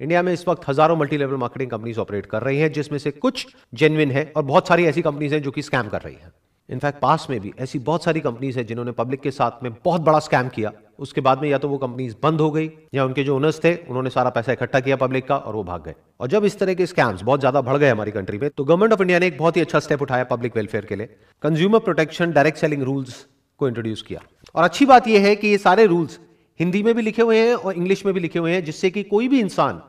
India में इस वक्त हजारों multi level marketing companies operate कर रही हैं, जिसमें से कुछ जेन्युइन है और बहुत सारी ऐसी कंपनीज हैं जो कि स्कैम कर रही हैं। इनफैक्ट पास में भी ऐसी बहुत सारी कंपनीज हैं जिन्होंने पब्लिक के साथ में बहुत बड़ा स्कैम किया। उसके बाद में या तो वो कंपनीज बंद हो गई या उनके जो ओनर्स थे उन्होंने सारा पैसा इकट्ठा किया पब्लिक का और वो भाग गए। और जब इस तरह के स्कैम्स बहुत ज्यादा बढ़ गए हमारी कंट्री में, तो गवर्नमेंट ऑफ इंडिया ने एक बहुत ही अच्छा स्टेप उठाया पब्लिक वेलफेयर के लिए। Consumer protection direct selling rules को इंट्रोड्यूस किया। और अच्छी बात यह है कि ये सारे रूल्स हिंदी में भी लिखे हुए हैं और इंग्लिश में भी लिखे हुए हैं, जिससे कि कोई भी इंसान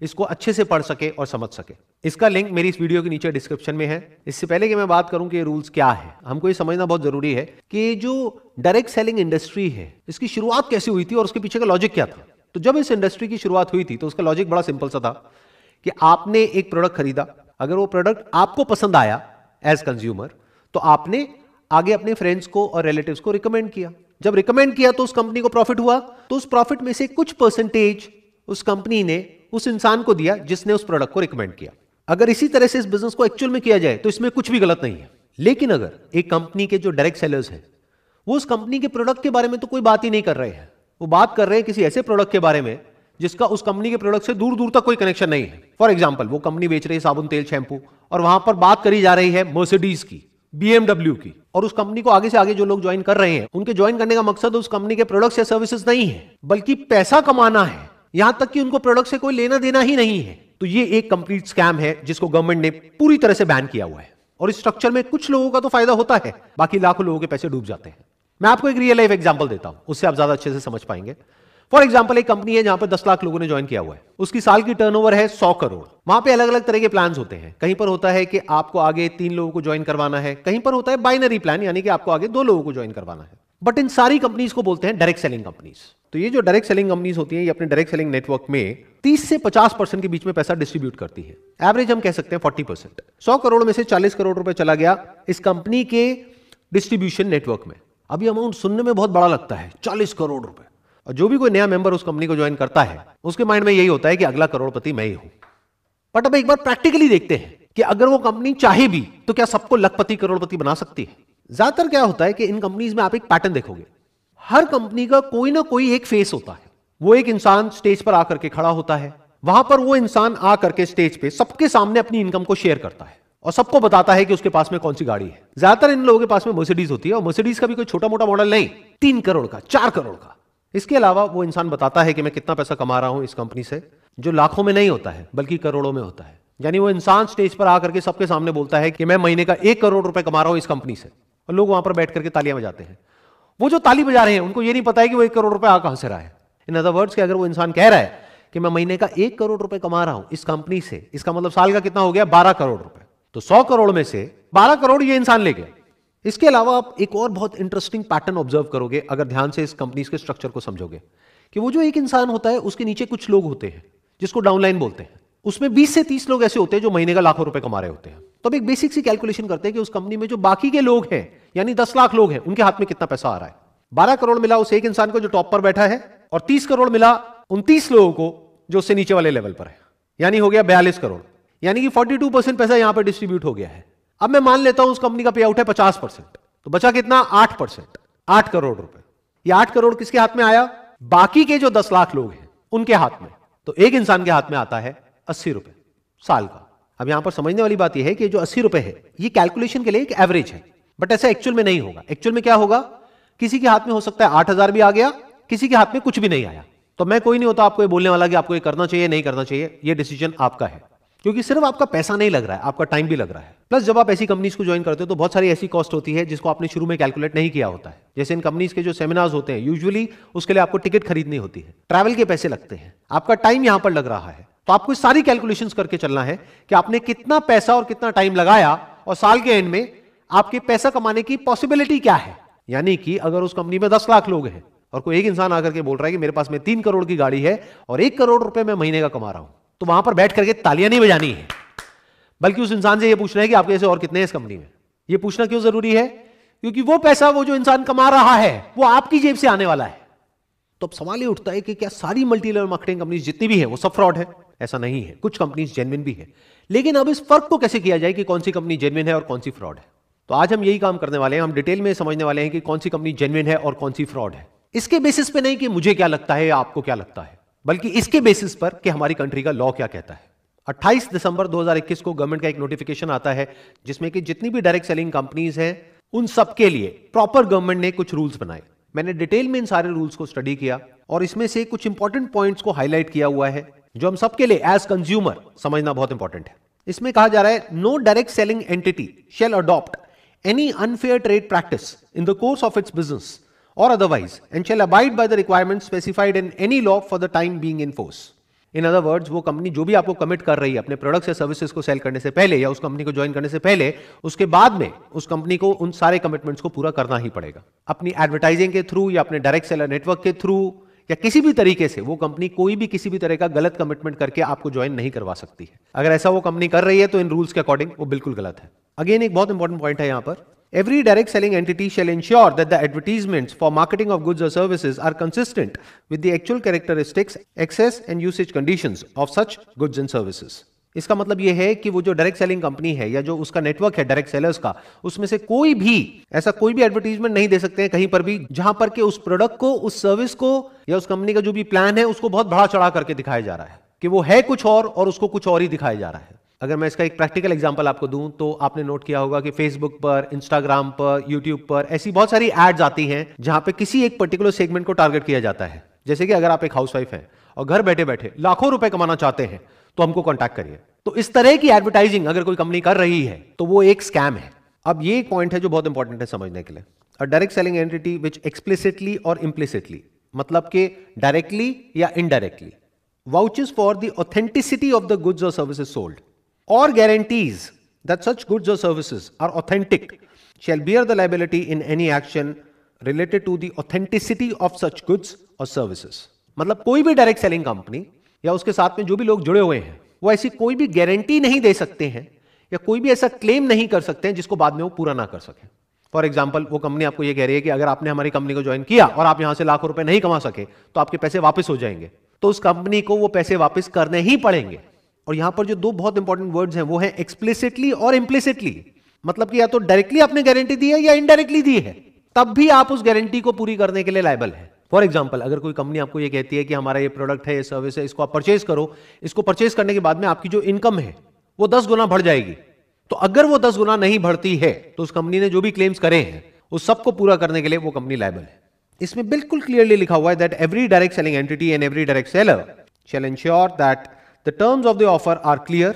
इसको अच्छे से पढ़ सके और समझ सके। इसका लिंक मेरी इस वीडियो के नीचे डिस्क्रिप्शन में है। इससे पहले कि मैं बात करूं कि ये रूल्स क्या है, हमको ये समझना बहुत जरूरी है कि जो डायरेक्ट सेलिंग इंडस्ट्री है इसकी शुरुआत कैसे हुई थी और उसके पीछे का लॉजिक क्या था। तो जब इस इंडस्ट्री की शुरुआत हुई थी तो उसका लॉजिक बड़ा सिंपल सा था कि आपने एक प्रोडक्ट खरीदा, अगर वो प्रोडक्ट आपको पसंद आया एज कंज्यूमर, तो आपने आगे अपने फ्रेंड्स को और रिलेटिव्स को रिकमेंड किया। जब रिकमेंड किया तो उस कंपनी को प्रॉफिट हुआ, तो उस प्रॉफिट में से कुछ परसेंटेज उस कंपनी ने उस इंसान को दिया जिसने उस प्रोडक्ट को रिकमेंड किया। अगर इसी तरह से इस बिजनेस को एक्चुअल में किया जाए तो इसमें कुछ भी गलत नहीं है। लेकिन अगर एक कंपनी के जो डायरेक्ट सेलर्स हैं वो उस कंपनी के प्रोडक्ट के बारे में तो कोई बात ही नहीं कर रहे हैं, वो बात कर रहे हैं किसी ऐसे प्रोडक्ट के बारे में जिसका उस कंपनी के प्रोडक्ट से दूर दूर तक कोई कनेक्शन नहीं है। फॉर एग्जाम्पल, वो कंपनी बेच रही है साबुन, तेल, शैंपू, और वहां पर बात करी जा रही है मर्सिडीज की, BMW की, और उस कंपनी को आगे से आगे जो लोग ज्वाइन कर रहे हैं उनके ज्वाइन करने का मकसद उस कंपनी के प्रोडक्ट्स या सर्विसेज नहीं है, बल्कि पैसा कमाना है, यहां तक कि उनको प्रोडक्ट से कोई लेना देना ही नहीं है। तो ये एक कंप्लीट स्कैम है जिसको गवर्नमेंट ने पूरी तरह से बैन किया हुआ है। और इस स्ट्रक्चर में कुछ लोगों का तो फायदा होता है, बाकी लाखों लोगों के पैसे डूब जाते हैं। मैं आपको एक रियल लाइफ एग्जांपल देता हूं, उससे आप ज्यादा अच्छे से समझ पाएंगे। फॉर एग्जाम्पल, एक कंपनी है जहां पर 10 लाख लोगों ने ज्वाइन किया हुआ है, उसकी साल की टर्नओवर है 100 करोड़। वहां पे अलग अलग तरह के प्लान्स होते हैं। कहीं पर होता है कि आपको आगे 3 लोगों को ज्वाइन करवाना है, कहीं पर होता है बाइनरी प्लान, यानी कि आपको आगे 2 लोगों को ज्वाइन करवाना है। बट इन सारी कंपनीज को बोलते हैं डायरेक्ट सेलिंग कंपनीज। तो ये जो डायरेक्ट सेलिंग कंपनीज होती हैं, ये अपने डायरेक्ट सेलिंग नेटवर्क में 30 से 50% के बीच में पैसा डिस्ट्रीब्यूट करती है। एवरेज हम कह सकते हैं 40%। 100 करोड़ में से 40 करोड़ रुपए चला गया इस कंपनी के डिस्ट्रीब्यूशन नेटवर्क में। अभी अमाउंट सुनने में बहुत बड़ा लगता है, 40 करोड़ रुपए। और जो भी कोई नया मेंबर उस कंपनी को ज्वाइन करता है उसके माइंड में यही होता है कि अगला करोड़पति मैं ही हूं। बट अब एक बार प्रैक्टिकली देखते हैं कि अगर वो कंपनी चाहे भी तो क्या सबको लखपति करोड़पति बना सकती है। ज्यादातर क्या होता है कि इन कंपनीज में आप एक पैटर्न देखोगे, हर कंपनी का कोई ना कोई एक फेस होता है। वो एक इंसान स्टेज पर आकर के खड़ा होता है, वहां पर वो इंसान आकर के स्टेज पे सबके सामने अपनी इनकम को शेयर करता है और सबको बताता है कि उसके पास में कौन सी गाड़ी है। ज्यादातर इन लोगों के पास में मर्सिडीज होती है, और मर्सिडीज का भी कोई छोटा मोटा मॉडल नहीं, 3 करोड़ का, 4 करोड़ का। इसके अलावा वो इंसान बताता है कि मैं कितना पैसा कमा रहा हूं इस कंपनी से, जो लाखों में नहीं होता है बल्कि करोड़ों में होता है। यानी वो इंसान स्टेज पर आकर के सबके सामने बोलता है कि मैं महीने का 1 करोड़ रुपए कमा रहा हूं इस कंपनी से, और लोग वहां पर बैठ करके तालियां बजाते हैं। वो जो ताली बजा रहे हैं उनको ये नहीं पता है कि वो 1 करोड़ रुपए आ कहां से रहा है। इन अदर वर्ड्स कि अगर वो इंसान कह रहा है कि मैं महीने का 1 करोड़ रुपए कमा रहा हूं इस कंपनी से, इसका मतलब साल का कितना हो गया, 12 करोड़ रुपए। तो 100 करोड़ में से 12 करोड़ ये इंसान ले गया। इसके अलावा आप एक और बहुत इंटरेस्टिंग पैटर्न ऑब्जर्व करोगे अगर ध्यान से इस कंपनी के स्ट्रक्चर को समझोगे, कि वो जो एक इंसान होता है उसके नीचे कुछ लोग होते हैं जिसको डाउनलाइन बोलते हैं। उसमें 20 से 30 लोग ऐसे होते हैं जो महीने का लाखों रुपए कमा रहे होते हैं। तो अब एक बेसिक सी कैलकुलेशन करते हैं कि उस कंपनी में जो बाकी के लोग हैं, यानी 10 लाख लोग हैं, उनके हाथ में कितना पैसा आ रहा है। 12 करोड़ मिला उस एक इंसान को जो टॉप पर बैठा है, और 30 करोड़ मिला 29 लोगों को जो उससे नीचे वाले लेवल पर है, यानी हो गया 42 करोड़। यानी कि 42% पैसा यहां पर डिस्ट्रीब्यूट हो गया है। अब मैं मान लेता हूं उस कंपनी का पे आउट है 50%, तो बचा कितना, 8%, 8 करोड़ रुपए। ये 8 करोड़ किसके हाथ में आया, बाकी के जो 10 लाख लोग हैं उनके हाथ में। तो एक इंसान के हाथ में आता है 80 रुपए साल का। अब यहां पर समझने वाली बात यह है कि जो 80 रुपए है ये कैलकुलेशन के लिए एक एवरेज है, बट ऐसा एक्चुअल में नहीं होगा। एक्चुअल में क्या होगा, किसी के हाथ में हो सकता है 8,000 भी आ गया, किसी के हाथ में कुछ भी नहीं आया। तो मैं कोई नहीं होता आपको ये बोलने वाला कि आपको ये करना चाहिए नहीं करना चाहिए, ये डिसीजन आपका है, क्योंकि सिर्फ आपका पैसा नहीं लग रहा है, आपका टाइम भी लग रहा है। प्लस जब आप ऐसी कंपनीज को ज्वाइन करते हो तो बहुत सारी ऐसी कॉस्ट होती है जिसको आपने शुरू में कैलकुलेट नहीं किया होता है। जैसे इन कंपनीज के जो सेमिनार्स होते हैं, यूजुअली उसके लिए आपको टिकट खरीदनी होती है, ट्रैवल के पैसे लगते हैं, आपका टाइम यहां पर लग रहा है। तो आपको सारी कैलकुलेशंस करके चलना है कि आपने कितना पैसा और कितना टाइम लगाया, और साल के एंड में आपके पैसा कमाने की पॉसिबिलिटी क्या है। यानी कि अगर उस कंपनी में 10 लाख लोग हैं और कोई एक इंसान आकर के बोल रहा है कि मेरे पास में 3 करोड़ की गाड़ी है और 1 करोड़ रुपए मैं महीने का कमा रहा हूं, तो वहां पर बैठ करके तालियां नहीं बजानी है, बल्कि उस इंसान से यह पूछना है कि आपके ऐसे और कितने हैं इस कंपनी में। यह पूछना क्यों जरूरी है, क्योंकि वो पैसा वो जो इंसान कमा रहा है वो आपकी जेब से आने वाला है। तो अब सवाल ये उठता है कि क्या सारी मल्टी लेवल मार्केटिंग कंपनीज जितनी भी हैं वो सब फ्रॉड है? ऐसा नहीं है, कुछ कंपनीज जेन्युइन भी है। लेकिन अब इस फर्क को कैसे किया जाए कि कौन सी कंपनी जेन्युइन है और कौन सी फ्रॉड है। तो आज हम यही काम करने वाले हैं, हम डिटेल में समझने वाले हैं कि कौन सी कंपनी जेन्युइन है और कौन सी फ्रॉड है। इसके बेसिस पे नहीं कि मुझे क्या लगता है या आपको क्या लगता है, बल्कि इसके बेसिस पर कि हमारी कंट्री का लॉ क्या कहता है। 28 दिसंबर 2021 को गवर्नमेंट का एक नोटिफिकेशन आता है जिसमें कि जितनी भी डायरेक्ट सेलिंग कंपनीज हैं उन सबके लिए प्रॉपर गवर्नमेंट ने कुछ रूल्स बनाए। मैंने डिटेल में इन सारे रूल्स को स्टडी किया और इसमें से कुछ इंपॉर्टेंट पॉइंट्स को हाईलाइट किया हुआ है जो हम सबके लिए एज कंज्यूमर समझना बहुत इंपॉर्टेंट है। इसमें कहा जा रहा है, no direct selling entity shall adopt any unfair trade practice in the course of its business or otherwise and shall abide by the requirements specified in any law for the time being in force. In other words, वो company जो भी आपको commit कर रही है अपने products या services को सेल करने से पहले या उस कंपनी को ज्वाइन करने से पहले, उसके बाद में उस कंपनी को उन सारे कमिटमेंट्स को पूरा करना ही पड़ेगा। अपनी एडवर्टाइजिंग के थ्रू या अपने डायरेक्ट सेलर नेटवर्क के थ्रू या किसी भी तरीके से वो कंपनी कोई भी किसी भी तरह का गलत कमिटमेंट करके आपको ज्वाइन नहीं करवा सकती है। अगर ऐसा वो कंपनी कर रही है तो इन रूल्स के अकॉर्डिंग वो बिल्कुल गलत है। अगेन एक बहुत इंपॉर्टेंट पॉइंट है यहां पर, every direct selling entity shall ensure that the advertisements for marketing of goods or services are consistent with the actual characteristics, access and usage conditions of such goods and services. इसका मतलब यह है कि वो जो डायरेक्ट सेलिंग कंपनी है या जो उसका नेटवर्क है डायरेक्ट सेलर्स का, उसमें से कोई भी ऐसा कोई भी एडवर्टीजमेंट नहीं दे सकते हैं कहीं पर भी जहां पर के उस प्रोडक्ट को, उस सर्विस को या उस कंपनी का जो भी प्लान है उसको बहुत बढ़ा चढ़ा करके दिखाया जा रहा है कि वो है कुछ और उसको कुछ और ही दिखाया जा रहा है। अगर मैं इसका एक प्रैक्टिकल एग्जांपल आपको दूं तो आपने नोट किया होगा कि फेसबुक पर, इंस्टाग्राम पर, यूट्यूब पर ऐसी बहुत सारी एड्स आती हैं जहां पे किसी एक पर्टिकुलर सेगमेंट को टारगेट किया जाता है। जैसे कि अगर आप एक हाउसवाइफ हैं और घर बैठे बैठे लाखों रुपए कमाना चाहते हैं तो हमको कॉन्टैक्ट करिए। तो इस तरह की एडवर्टाइजिंग अगर कोई कंपनी कर रही है तो वो एक स्कैम है। अब ये एक पॉइंट है जो बहुत इंपॉर्टेंट है समझने के लिए। A direct selling entity which explicitly और इम्प्लिसिटली, मतलब कि डायरेक्टली या indirectly, vouches for the authenticity of the goods और services sold or guarantees that such goods or services are authentic shall bear the liability in any action related to the authenticity of such goods or services. मतलब कोई भी direct selling company या उसके साथ में जो भी लोग जुड़े हुए हैं वो ऐसी कोई भी गारंटी नहीं दे सकते हैं या कोई भी ऐसा क्लेम नहीं कर सकते हैं जिसको बाद में वो पूरा ना कर सके। फॉर एग्जाम्पल, वो कंपनी आपको ये कह रही है कि अगर आपने हमारी कंपनी को ज्वाइन किया और आप यहां से लाखों रुपए नहीं कमा सके तो आपके पैसे वापस हो जाएंगे, तो उस कंपनी को वो पैसे वापस करने ही पड़ेंगे। और यहां पर जो दो बहुत इंपॉर्टेंट वर्ड्स हैं वो है एक्सप्लिसिटली और इम्प्लिसिटली, मतलब कि या तो डायरेक्टली आपने गारंटी दी है या इनडायरेक्टली दी है, तब भी आप उस गारंटी को पूरी करने के लिए लायबल है। फॉर एग्जांपल, अगर कोई कंपनी आपको ये कहती है कि हमारा ये प्रोडक्ट है, ये सर्विस है, इसको आप परचेज करो, इसको परचेज करने के बाद में आपकी जो इनकम है वो 10 गुना बढ़ जाएगी, तो अगर वो 10 गुना नहीं बढ़ती है तो उस कंपनी ने जो भी क्लेम्स करे हैं उस सबको पूरा करने के लिए वो कंपनी लायबल है। इसमें बिल्कुल क्लियरली लिखा हुआ है that every direct selling entity and every direct seller shall ensure that the terms of the offer are clear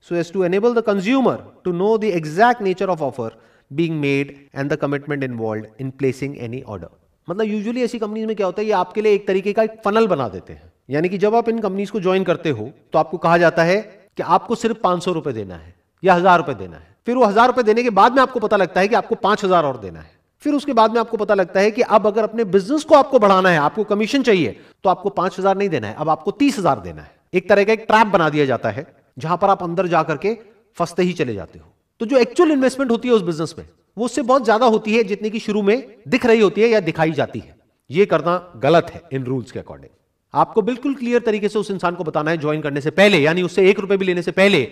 so as to enable the consumer to know the exact nature of offer being made and the commitment involved in placing any order. मतलब usually ऐसी companies में क्या होता है, ये आपके लिए एक तरीके का एक फनल बना देते हैं। यानी कि जब आप इन कंपनीज को ज्वाइन करते हो तो आपको कहा जाता है कि आपको सिर्फ 500 रुपए देना है या 1000 रुपए देना है। फिर वो 1000 रुपए देने के बाद में आपको पता लगता है कि आपको 5000 और देना है। फिर उसके बाद में आपको पता लगता है कि अब अगर अपने बिजनेस को आपको बढ़ाना है, आपको कमीशन चाहिए, तो आपको 5000 नहीं देना है, अब आपको 30000 देना है। एक तरह का एक ट्रैप बना दिया जाता है जहां पर आप अंदर जाकर के फंसते ही चले जाते हो। तो जो एक्चुअल इन्वेस्टमेंट होती है उस बिजनेस में वो उससे बहुत ज्यादा होती है जितनी की शुरू में दिख रही होती है या दिखाई जाती है। ये करना गलत है इन रूल्स के अकॉर्डिंग। आपको बिल्कुल क्लियर तरीके से उस इंसान को बताना है ज्वाइन करने से पहले, यानी उससे 1 रुपए भी लेने से पहले,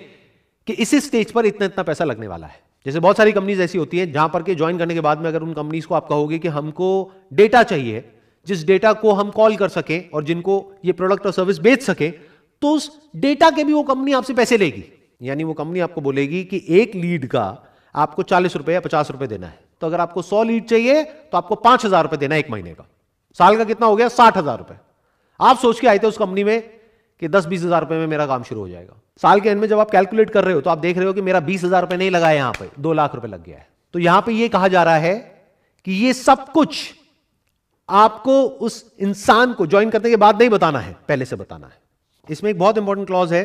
कि इस स्टेज पर इतना इतना पैसा लगने वाला है। जैसे बहुत सारी कंपनीज ऐसी होती हैं जहां पर के ज्वाइन करने के बाद में अगर उन कंपनीज को आप कहोगे कि हमको डेटा चाहिए जिस डेटा को हम कॉल कर सके और जिनको ये प्रोडक्ट और सर्विस बेच सके, तो उस डेटा के भी वो कंपनी आपसे पैसे लेगी। यानी वो कंपनी आपको बोलेगी कि एक लीड का आपको 40 रुपए या 50 रुपए देना है, तो अगर आपको 100 लीड चाहिए तो आपको 5000 रुपए देना है एक महीने का। साल का कितना हो गया? 60,000 रुपए। आप सोच के आए थे उस कंपनी में कि 10-20 हजार रुपए में मेरा काम शुरू हो जाएगा। साल के एंड में जब आप कैलकुलेट कर रहे हो तो आप देख रहे हो कि मेरा 20,000 रुपए नहीं लगा है, यहां पे 2 लाख रुपए लग गया है। तो यहां पे ये कहा जा रहा है कि ये सब कुछ आपको उस इंसान को ज्वाइन करने के बाद नहीं बताना है, पहले से बताना है। इसमें एक बहुत इंपॉर्टेंट क्लॉज है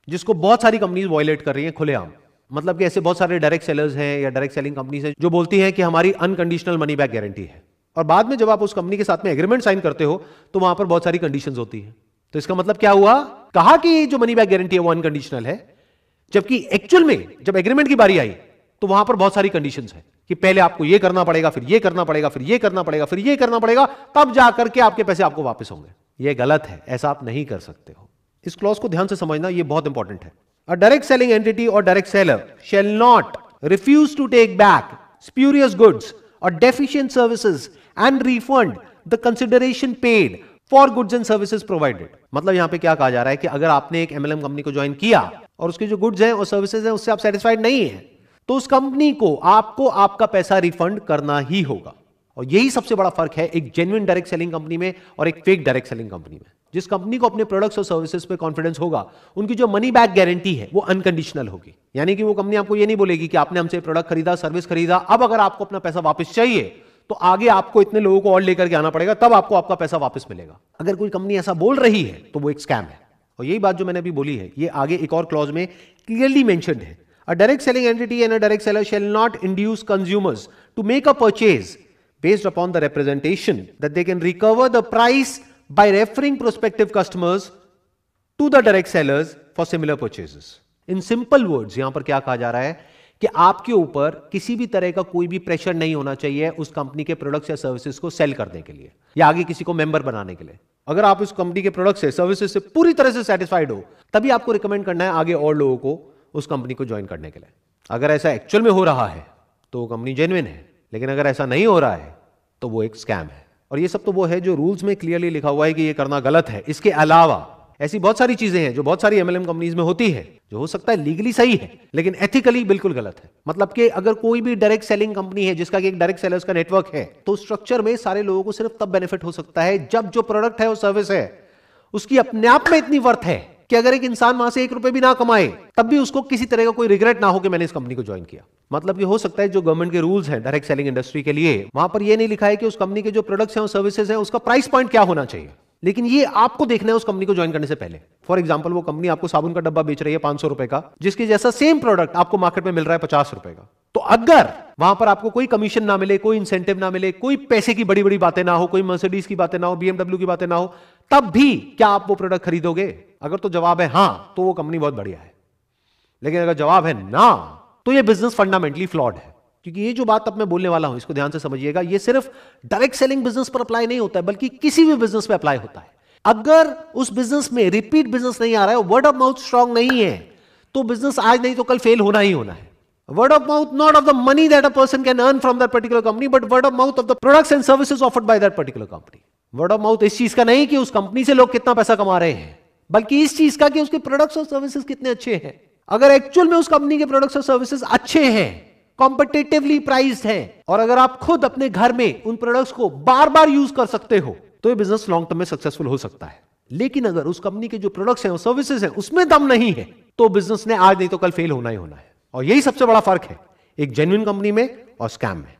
जिसको बहुत सारी कंपनीज वायलेट कर रही हैं खुलेआम। मतलब कि ऐसे बहुत सारे डायरेक्ट सेलर्स हैं या डायरेक्ट सेलिंग कंपनीज हैं जो बोलती हैं कि हमारी अनकंडीशनल मनी बैक गारंटी है, और बाद में जब आप उस कंपनी के साथ में एग्रीमेंट साइन करते हो तो वहां पर बहुत सारी कंडीशंस होती हैं। तो इसका मतलब क्या हुआ? कहा कि जो मनी बैक गारंटी है वो अनकंडीशनल है, जबकि एक्चुअल में जब एग्रीमेंट की बारी आई तो वहां पर बहुत सारी कंडीशंस है कि पहले आपको ये करना पड़ेगा, फिर ये करना पड़ेगा, फिर ये करना पड़ेगा, फिर ये करना पड़ेगा, तब जाकर के आपके पैसे आपको वापस होंगे। ये गलत है, ऐसा आप नहीं कर सकते हो। इस क्लॉज को ध्यान से समझना, ये बहुत इंपॉर्टेंट है। अ डायरेक्ट सेलिंग एंटिटी और direct seller shall not refuse to take back spurious goods or deficient services and refund the consideration paid for goods and services provided. मतलब यहां पे क्या कहा जा रहा है कि अगर आपने एक एमएलएम कंपनी को ज्वाइन किया और उसके जो गुड्स हैं और सर्विसेज हैं उससे आप सेटिस्फाइड नहीं है, तो उस कंपनी को आपको आपका पैसा रिफंड करना ही होगा। और यही सबसे बड़ा फर्क है एक जेन्युइन डायरेक्ट सेलिंग कंपनी में और एक फेक डायरेक्ट सेलिंग कंपनी में। जिस कंपनी को अपने प्रोडक्ट्स और सर्विसेज पे कॉन्फिडेंस होगा, उनकी जो मनी बैक गारंटी है वो अनकंडीशनल होगी। यानी कि वो कंपनी आपको ये नहीं बोलेगी कि आपने हमसे प्रोडक्ट खरीदा, सर्विस खरीदा, अब अगर आपको अपना पैसा वापस चाहिए तो आगे आपको इतने लोगों को और लेकर के आना पड़ेगा, तब आपको आपका पैसा वापस मिलेगा। अगर कोई कंपनी ऐसा बोल रही है तो वो एक स्कैम है। और यही बात जो मैंने अभी बोली है, ये आगे एक और क्लॉज में क्लियरली मेंशन्ड है। A direct selling entity and a direct seller shall not induce consumers to make a purchase based upon the representation that they can recover the price by referring prospective customers to the direct sellers for similar purchases. In simple words, यहां पर क्या कहा जा रहा है कि आपके ऊपर किसी भी तरह का कोई भी प्रेशर नहीं होना चाहिए उस कंपनी के प्रोडक्ट्स या सर्विसेज को सेल करने के लिए या आगे किसी को मेंबर बनाने के लिए। अगर आप उस कंपनी के प्रोडक्ट्स से, सर्विसेज से पूरी तरह से सेटिस्फाइड हो, तभी आपको रिकमेंड करना है आगे और लोगों को उस कंपनी को ज्वाइन करने के लिए। अगर ऐसा एक्चुअल में हो रहा है तो वो कंपनी जेन्युइन है, लेकिन अगर ऐसा नहीं हो रहा है तो वो एक स्कैम है। और ये सब तो वो है जो रूल्स में क्लियरली लिखा हुआ है कि ये करना गलत है। इसके अलावा ऐसी बहुत सारी चीजें हैं जो बहुत सारी एमएलएम कंपनीज में होती है, जो हो सकता है लीगली सही है लेकिन एथिकली बिल्कुल गलत है। मतलब कि अगर कोई भी डायरेक्ट सेलिंग कंपनी है जिसका कि एक डायरेक्ट सेलर्स का नेटवर्क है, तो स्ट्रक्चर में सारे लोगों को सिर्फ तब बेनिफिट हो सकता है जब जो प्रोडक्ट है और सर्विस है उसकी अपने आप में इतनी वर्थ है कि अगर एक इंसान वहां से 1 रुपए भी ना कमाए तब भी उसको किसी तरह का कोई रिग्रेट ना हो कि मैंने इस कंपनी को ज्वाइन किया। मतलब कि हो सकता है जो गवर्नमेंट के रूल्स हैं डायरेक्ट सेलिंग इंडस्ट्री के लिए, वहां पर यह नहीं लिखा है कि उस कंपनी के जो प्रोडक्ट्स हैं और सर्विसेज हैं उसका प्राइस पॉइंट क्या होना चाहिए, लेकिन ये आपको देखना है उस कंपनी को ज्वाइन करने से पहले। फॉर एग्जांपल, वो कंपनी आपको साबुन का डब्बा बेच रही है 500 रुपए का, जिसके जैसा सेम प्रोडक्ट आपको मार्केट में मिल रहा है 50 रुपए का। तो अगर वहां पर आपको कोई कमीशन ना मिले, कोई इंसेंटिव ना मिले, कोई पैसे की बड़ी बड़ी बातें ना हो, कोई मर्सिडीज की बातें ना हो, बीएमडब्ल्यू की बातें ना हो, तब भी क्या आप वो प्रोडक्ट खरीदोगे? अगर तो जवाब है हां, तो वो कंपनी बहुत बढ़िया है। लेकिन अगर जवाब है ना, तो ये बिजनेस फंडामेंटली फ्लॉड है। क्योंकि ये जो बात अब मैं बोलने वाला हूं, इसको ध्यान से समझिएगा, ये सिर्फ डायरेक्ट सेलिंग बिजनेस पर अप्लाई नहीं होता है, बल्कि किसी भी बिजनेस पे अप्लाई होता है। अगर उस बिजनेस में रिपीट बिजनेस नहीं आ रहा है, वर्ड ऑफ माउथ स्ट्रांग नहीं है, तो बिजनेस आज नहीं तो कल फेल होना ही होना है। Word of mouth, not of the money that a person can earn from that particular company, but word of mouth of the products and services offered by that particular company. Word of mouth इस चीज का नहीं कि उस company से लोग कितना पैसा कमा रहे हैं, बल्कि इस चीज का कि उसके प्रोडक्ट्स और सर्विसेज कितने अच्छे हैं। अगर एक्चुअल में उस कंपनी के प्रोडक्ट्स और सर्विसेज अच्छे हैं, कॉम्पिटिटिवली प्राइस्ड हैं, और अगर आप खुद अपने घर में उन प्रोडक्ट्स को बार बार यूज कर सकते हो, तो ये बिजनेस लॉन्ग टर्म में सक्सेसफुल हो सकता है। लेकिन अगर उस कंपनी के जो प्रोडक्ट्स हैं और सर्विसेज हैं उसमें दम नहीं है, तो बिजनेस ने आज नहीं तो कल फेल होना ही होना है। और यही सबसे बड़ा फर्क है एक जेन्युइन कंपनी में और स्कैम में।